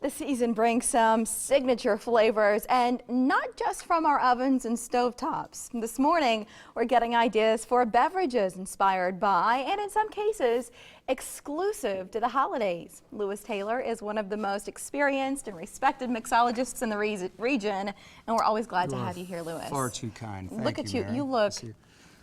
The season brings some signature flavors, and not just from our ovens and stovetops. This morning, we're getting ideas for beverages inspired by, and in some cases, exclusive to the holidays. Louis Taylor is one of the most experienced and respected mixologists in the region, and we're always glad to have you here, Louis. Far too kind. Look at you. Mary. You look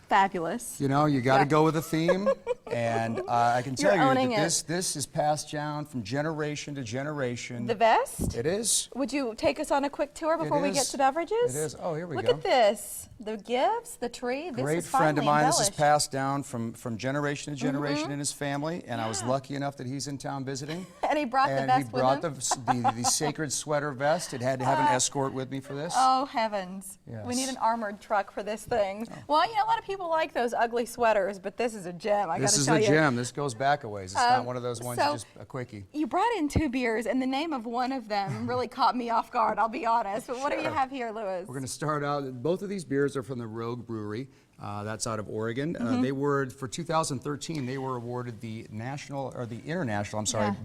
fabulous. You know, you got to go with a theme, and I can tell you that this is passed down from generation to generation. The vest? It is. Would you take us on a quick tour before we get to beverages? It is. Oh, here we go. Look at this. The gifts, the tree. This Great is friend of mine. This is embellished. passed down from generation to generation in his family, and I was lucky enough that he's in town visiting. And he brought the vest with him. And he brought the sacred sweater vest. It had to have an escort with me for this. Oh, heavens. Yes. We need an armored truck for this thing. Oh. Well, you know, a lot of people like those ugly sweaters, but this is a gem, I gotta tell you. This is a gem. This goes back a ways. It's not one of those ones just a quickie. You brought in 2 beers, and the name of one of them really caught me off guard, I'll be honest. But what do you have here, Louis? We're going to start out, both of these beers are from the Rogue Brewery. That's out of Oregon. They were, for 2013, they were awarded the international,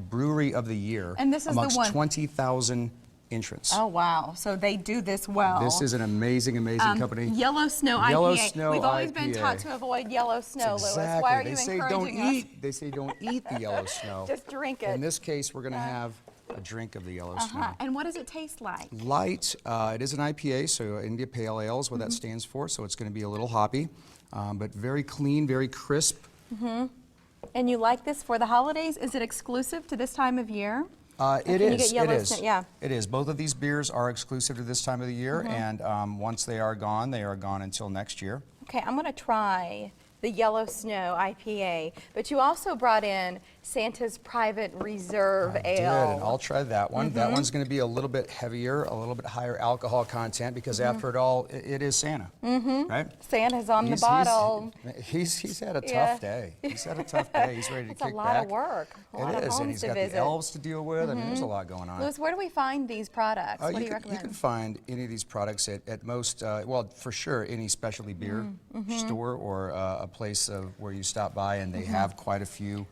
Brewery of the Year. And this is amongst the one. 20,000 entrants. Oh, wow. So they do this well. This is an amazing, amazing company. Yellow Snow IPA. Yellow Snow We've always IPA. been taught to avoid yellow snow, Exactly. Louis. Why are they you say encouraging don't us? eat. They say don't eat the yellow snow. Just drink it. In this case, we're going to have a drink of the yellow snow. And what does it taste like? Light. It is an IPA, so India Pale Ale is what that stands for. So it's going to be a little hoppy, but very clean, very crisp. And you like this for the holidays? Is it exclusive to this time of year? It is. It is. Yeah. It is. Both of these beers are exclusive to this time of the year, and once they are gone until next year. Okay, I'm going to try the Yellow Snow IPA, but you also brought in Santa's Private Reserve Ale. I did, and I'll try that one. That one's going to be a little bit heavier, a little bit higher alcohol content, because after it all, it is Santa, right? Santa's on the bottle. He's had a tough day. He's had a tough day. He's ready to kick back. It's a lot of work. It is, and he's got the elves to deal with. I mean, there's a lot going on. Louis, where do we find these products? What do you recommend? You can find any of these products at most, well, for sure, any specialty beer store or a place where you stop by, and they have quite a few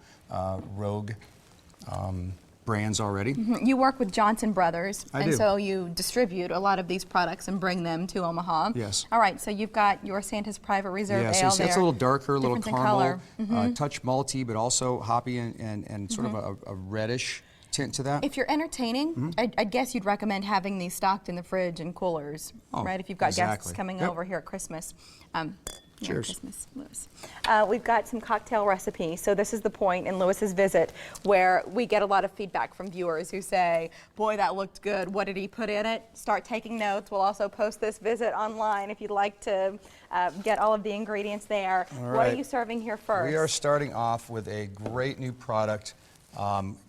Rogue brands already. You work with Johnson Brothers, I do. So you distribute a lot of these products and bring them to Omaha. Yes. All right, so you've got your Santa's Private Reserve Ale so there. it's a little darker, a little caramel, color. touch malty, but also hoppy and sort of a reddish tint to that. If you're entertaining, I guess you'd recommend having these stocked in the fridge and coolers, right? If you've got guests coming over here at Christmas. Cheers. Christmas, Louis. We've got some cocktail recipes. So this is the point in Louis's visit where we get a lot of feedback from viewers who say, boy, that looked good. What did he put in it? Start taking notes. We'll also post this visit online if you'd like to get all of the ingredients there. All right. What are you serving here first? We are starting off with a great new product.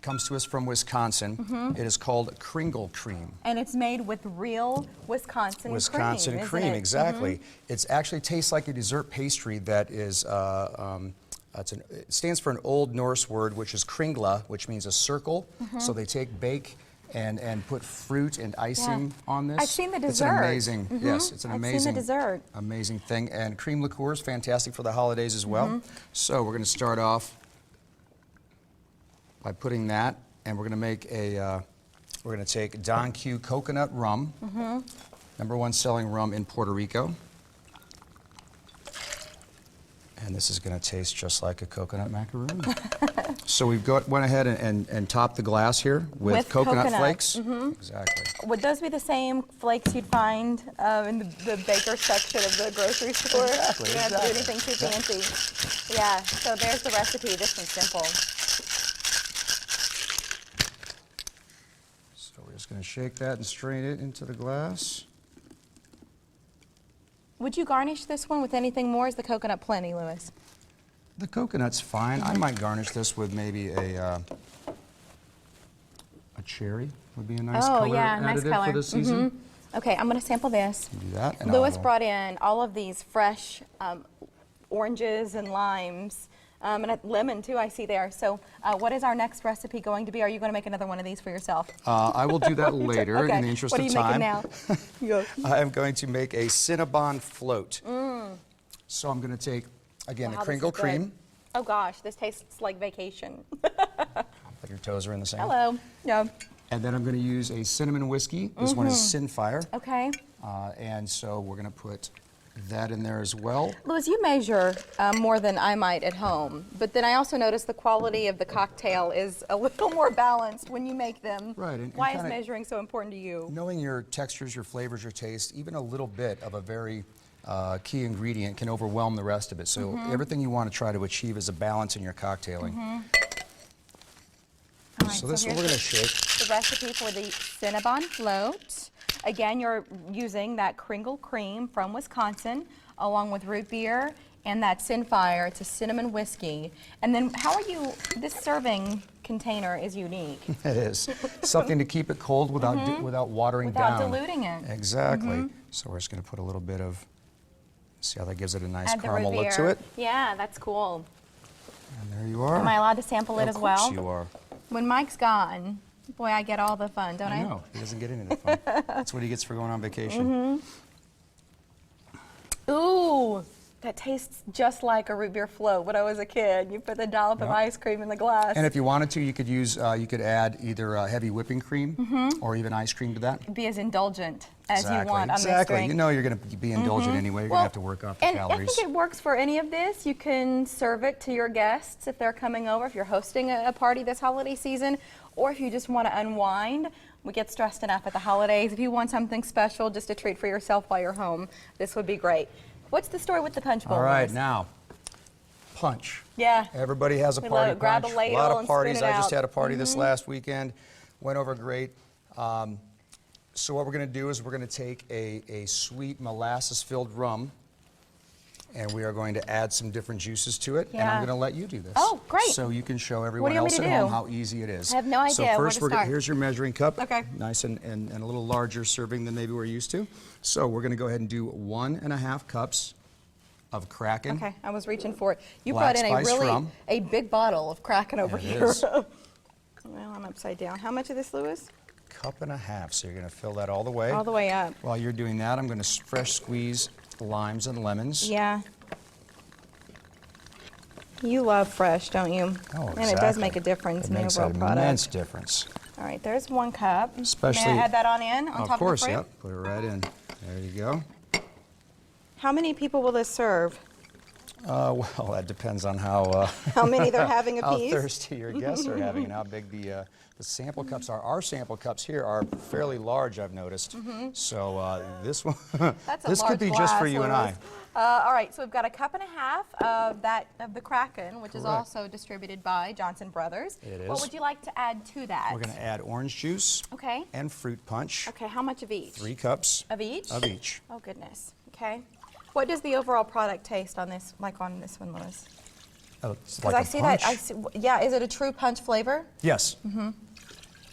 Comes to us from Wisconsin. It is called Kringle Cream. And it's made with real Wisconsin cream, exactly. It actually tastes like a dessert pastry that is, it stands for an Old Norse word, which is kringla, which means a circle. So they take bake and put fruit and icing on this. I've seen the dessert. It's an amazing, yes, it's an amazing, seen the dessert. Amazing thing. And cream liqueur is fantastic for the holidays as well. So we're going to start off by putting that, and we're going to make we're going to take Don Q coconut rum, #1 selling rum in Puerto Rico. And this is going to taste just like a coconut macaroon. So we've went ahead and topped the glass here with coconut flakes. Exactly. Would those be the same flakes you'd find in the baker section of the grocery store? Exactly. You don't have to do anything too fancy. Yeah, so there's the recipe. This one's simple. Just going to shake that and strain it into the glass. Would you garnish this one with anything more? Is the coconut plenty, Louis? The coconut's fine. I might garnish this with maybe a cherry. Would be a nice color additive for this season. Okay, I'm going to sample this. Do that. And Louis brought in all of these fresh oranges and limes. And a lemon too, I see there. So what is our next recipe going to be? Are you going to make another one of these for yourself? I will do that later in the interest of time. What are you making now? I am going to make a Cinnabon float. So I'm going to take, again, the Kringle cream. Oh gosh, this tastes like vacation. Like your toes are in the sand. Hello. Yeah. And then I'm going to use a cinnamon whiskey. This one is Sinfire. Okay. And so we're going to put that in there as well. Louis, you measure more than I might at home, but then I also notice the quality of the cocktail is a little more balanced when you make them. Right. And Why is measuring so important to you? Knowing your textures, your flavors, your taste, even a little bit of a very key ingredient can overwhelm the rest of it. So everything you want to try to achieve is a balance in your cocktailing. All right, So this one here's we're going to shake. the recipe for the Cinnabon float. Again, you're using that Kringle cream from Wisconsin, along with root beer and that Sinfire. It's a cinnamon whiskey. And then how are you, this serving container is unique. It is. Something to keep it cold without without watering Without down. diluting it. Exactly. So we're just going to put a little bit of, see how that gives it a nice Add the root caramel look to beer. it. Yeah, that's cool. And there you are. Am I allowed to sample it as well? Of course you are. When Mike's gone, boy, I get all the fun, don't I? I know. He doesn't get any of the fun. That's what he gets for going on vacation. Ooh, that tastes just like a root beer float when I was a kid. You put the dollop of ice cream in the glass. And if you wanted to, you could use, you could add either heavy whipping cream or even ice cream to that. Be as indulgent as you Exactly. want on this Exactly. drink. You know you're going to be indulgent anyway. You're going to have to work off the and calories. I think it works for any of this. You can serve it to your guests if they're coming over, if you're hosting a party this holiday season, or if you just want to unwind. We get stressed enough at the holidays. If you want something special, just a treat for yourself while you're home, this would be great. What's the story with the punch bowl? All right, Louis? now, punch. Yeah. Everybody has a We party love it. Grab punch. a ladle lot of and parties. spin it I just out. had a party this last weekend. Went over great. So what we're going to do is we're going to take a sweet molasses-filled rum, and we are going to add some different juices to it. And I'm Yeah. going to let you do this. Oh, great. So you can show do everyone you want else me at to home do? how easy it is. I have no idea So where first, to start. here's your measuring cup. Okay. Nice and a little larger serving than maybe we're used to. So we're going to go ahead and do 1.5 cups of Kraken. Okay, I was reaching for it. You Black brought in spice rum. a big bottle of Kraken over It here. is. Well, I'm upside down. How much of this, Louis? Cup and a half. So you're going to fill that all the way. All the way up. While you're doing that, I'm going to fresh squeeze limes and lemons. Yeah. You love fresh, don't you? Oh, And it does exactly. make a difference It in the makes overall an product. immense difference. All right, there's 1 cup. Especially- May I add that on Of top course, of the fruit? yep. Put it right in. There you go. How many people will this serve? Well, that depends on how How many they're having how apiece? thirsty your guests are having and how big the sample cups are. Our sample cups here are fairly large, I've noticed. So this one, That's a this large could be just for glass, you and Louis. I. All right, so we've got 1.5 cups of the Kraken, which is Correct. also distributed by Johnson Brothers. It What is. would you like to add to that? We're going to add orange juice Okay. and fruit punch. Okay, how much of each? 3 cups Of each? of each. Oh, goodness. Okay. What does the overall product taste on this, like on this one, Louis? Oh, it's Because like I a see punch. that, yeah, is it a true punch flavor? Yes.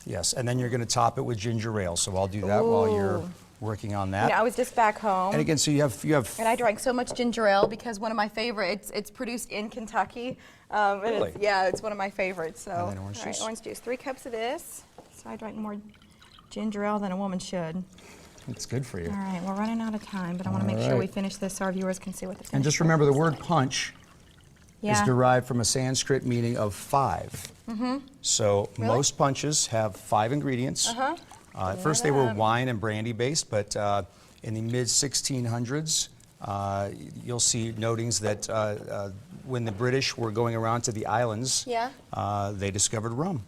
Yes, and then you're going to top it with ginger ale. So I'll do that while you're Ooh. working on You that. know, I was just back home. And again, so you have And I drank so much ginger ale because one of my favorites, it's produced in Kentucky. And Really? it's one of my favorites. So, And then orange all right, juice? orange juice. 3 cups of this. So I drank more ginger ale than a woman should. it's good for you. All right, we're running out of time, but I want to make sure right. we finish this so our viewers can see what the And just finished remember the product word punch is is like. derived from a Sanskrit meaning of 5. So most punches have 5 ingredients. At first they were wine and brandy based, but in the mid 1600s, you'll see notings that when the British were going around to the islands, Yeah. they discovered rum.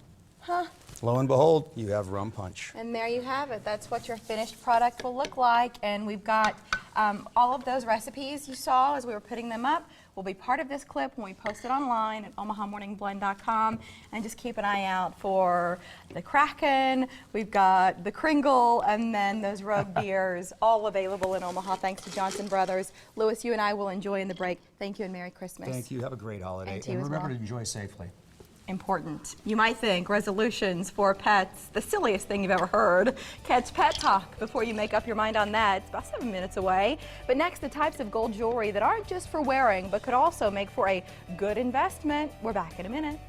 Lo and behold, you have rum punch. And there you have it. That's what your finished product will look like. And we've got all of those recipes you saw as we were putting them up will be part of this clip when we post it online at OmahaMorningBlend.com. And just keep an eye out for the Kraken. We've got the Kringle, and then those rogue beers, all available in Omaha thanks to Johnson Brothers. Louis, you and I will enjoy in the break. Thank you and Merry Christmas. Thank you. Have a great holiday. And to you as remember well. to enjoy safely. Important. You might think resolutions for pets, the silliest thing you've ever heard. Catch Pet Talk before you make up your mind on that. It's about 7 minutes away. But next, the types of gold jewelry that aren't just for wearing, but could also make for a good investment. We're back in a minute.